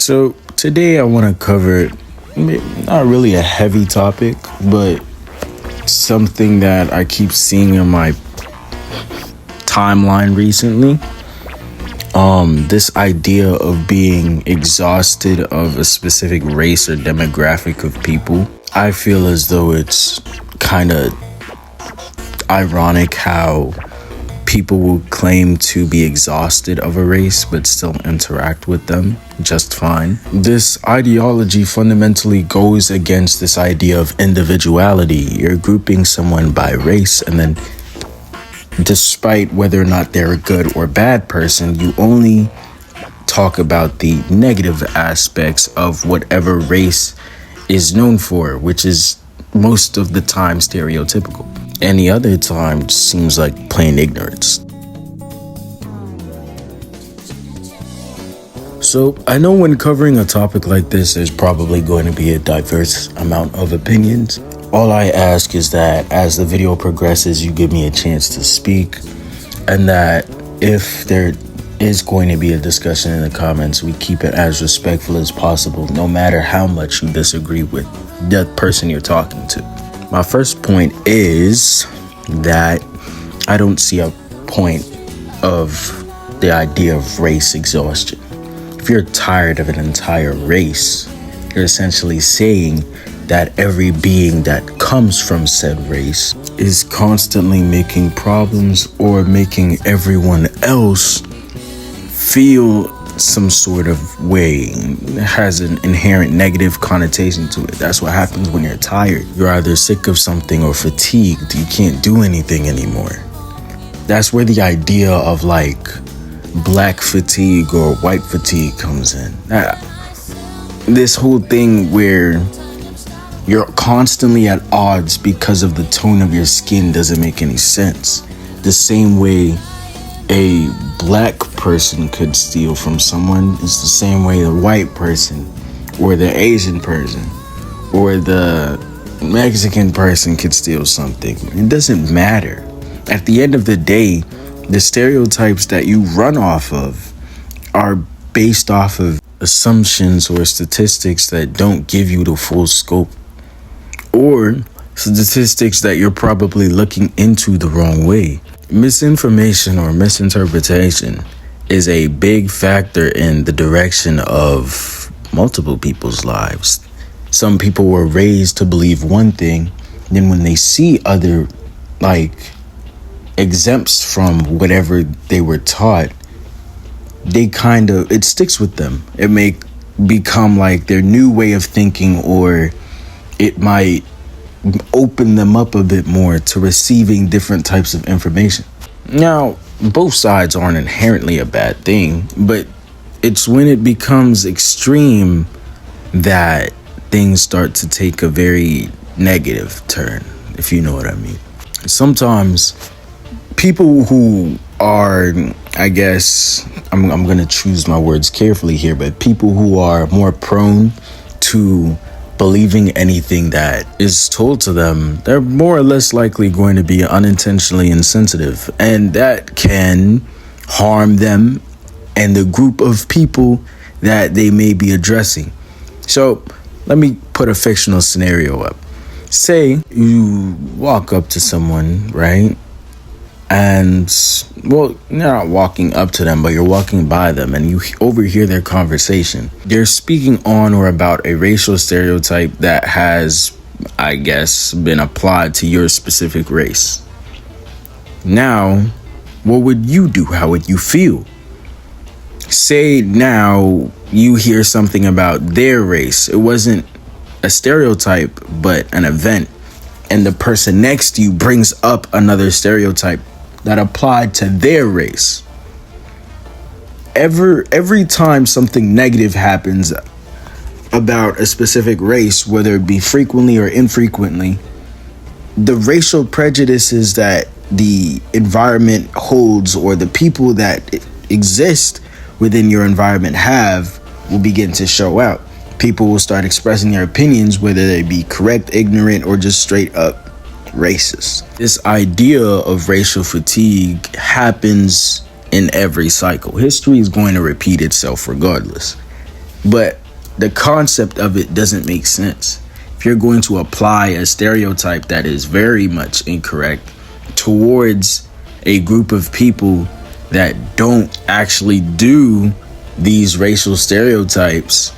So today I want to cover not really a heavy topic, but something that I keep seeing in my timeline recently. This idea of being exhausted of a specific race or demographic of people. I feel as though it's kind of ironic how people will claim to be exhausted of a race but still interact with them just fine. This ideology fundamentally goes against this idea of individuality. You're grouping someone by race, and then despite whether or not they're a good or bad person, you only talk about the negative aspects of whatever race is known for, which is most of the time stereotypical. Any other time seems like plain ignorance. So I know when covering a topic like this, there's probably going to be a diverse amount of opinions. All I ask is that as the video progresses, you give me a chance to speak, and that if there is going to be a discussion in the comments, we keep it as respectful as possible, no matter how much you disagree with the person you're talking to. My first point is that I don't see a point of the idea of race exhaustion. If you're tired of an entire race, you're essentially saying that every being that comes from said race is constantly making problems or making everyone else feel some sort of way. It has an inherent negative connotation to it. That's what happens when you're tired. You're either sick of something or fatigued. You can't do anything anymore. That's where the idea of like black fatigue or white fatigue comes in. This whole thing where you're constantly at odds because of the tone of your skin doesn't make any sense. The same way a black person could steal from someone is the same way the white person or the Asian person or the Mexican person could steal something. It doesn't matter. At the end of the day, the stereotypes that you run off of are based off of assumptions or statistics that don't give you the full scope, or statistics that you're probably looking into the wrong way. Misinformation or misinterpretation is a big factor in the direction of multiple people's lives. Some people were raised to believe one thing, then when they see other exempts from whatever they were taught, it sticks with them. It may become like their new way of thinking, or it might open them up a bit more to receiving different types of information. Now, both sides aren't inherently a bad thing, but it's when it becomes extreme that things start to take a very negative turn, if you know what I mean. Sometimes people who are, I guess, I'm going to choose my words carefully here, but people who are more prone to believing anything that is told to them, they're more or less likely going to be unintentionally insensitive, and that can harm them and the group of people that they may be addressing. So let me put a fictional scenario up. Say you walk up to someone, right? And, well, you're not walking up to them, but you're walking by them, and you overhear their conversation. They're speaking on or about a racial stereotype that has, I guess, been applied to your specific race. Now, what would you do? How would you feel? Say now you hear something about their race. It wasn't a stereotype, but an event. And the person next to you brings up another stereotype that applied to their race. Every time something negative happens about a specific race, whether it be frequently or infrequently, the racial prejudices that the environment holds or the people that exist within your environment will begin to show out. People will start expressing their opinions, whether they be correct, ignorant, or just straight up racist. This idea of racial fatigue happens in every cycle. History is going to repeat itself regardless. but the concept of it doesn't make sense. If you're going to apply a stereotype that is very much incorrect towards a group of people that don't actually do these racial stereotypes,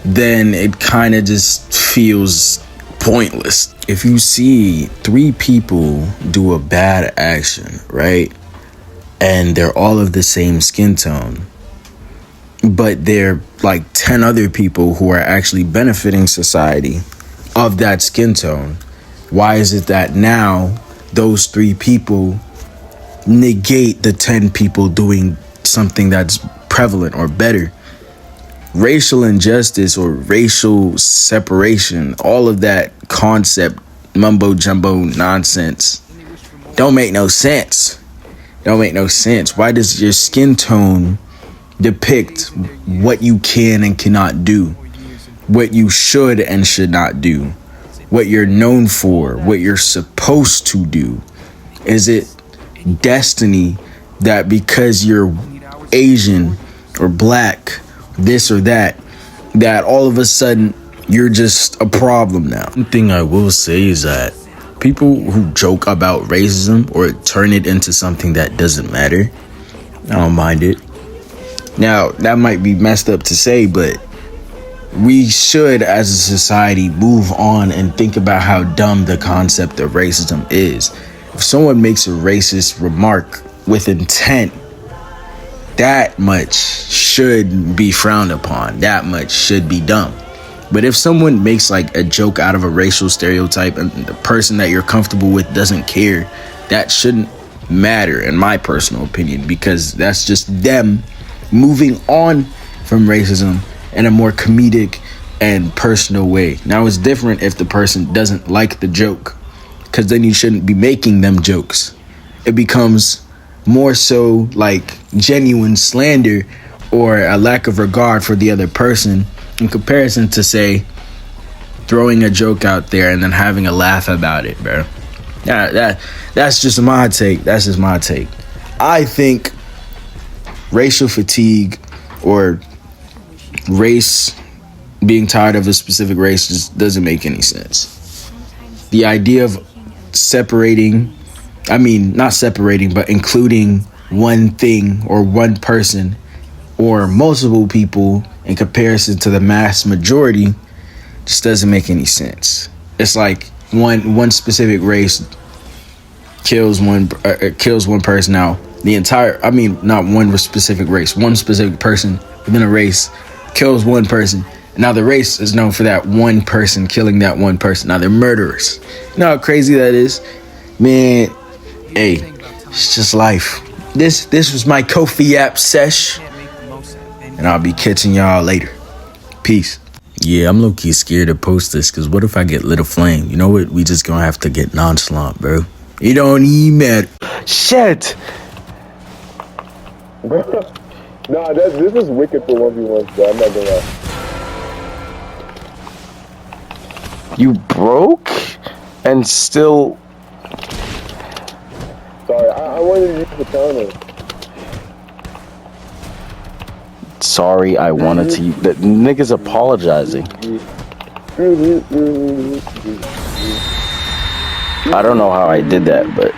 then it kind of just feels pointless. If you see 3 people do a bad action, right, and they're all of the same skin tone, but they're like 10 other people who are actually benefiting society of that skin tone, why is it that now those 3 people negate the 10 people doing something that's prevalent or better? Racial injustice or racial separation, all of that concept, mumbo jumbo nonsense, don't make no sense. Don't make no sense. Why does your skin tone depict what you can and cannot do, what you should and should not do, what you're known for, what you're supposed to do? Is it destiny that because you're Asian or black, this or that all of a sudden you're just a problem now? One thing I will say is that people who joke about racism or turn it into something that doesn't matter, I don't mind it. Now, that might be messed up to say, but we should, as a society, move on and think about how dumb the concept of racism is. If someone makes a racist remark with intent, that much should be frowned upon. That much should be dumb. But if someone makes like a joke out of a racial stereotype and the person that you're comfortable with doesn't care, that shouldn't matter, in my personal opinion, because that's just them moving on from racism in a more comedic and personal way. Now, it's different if the person doesn't like the joke, because then you shouldn't be making them jokes. It becomes more so like genuine slander or a lack of regard for the other person in comparison to, say, throwing a joke out there and then having a laugh about it, bro. That's just my take. That's just my take. I think racial fatigue or race, being tired of a specific race, just doesn't make any sense. The idea of not separating, but including one thing or one person or multiple people in comparison to the mass majority just doesn't make any sense. It's like one specific race kills one person. Now not one specific race, one specific person within a race kills one person. Now the race is known for that one person killing that one person. Now they're murderers. You know how crazy that is? Man, hey, it's just life. This was my Kofi app sesh, and I'll be catching y'all later. Peace. Yeah, I'm low-key scared to post this, because what if I get lit aflame? You know what? We just gonna have to get nonchalant, bro. It don't even matter. Shit! Nah, this is wicked for 1v1, bro. I'm not gonna lie. You broke? And still... Sorry, I wanted to use the counter. Sorry, I wanted to use... The nigga's apologizing. I don't know how I did that, but...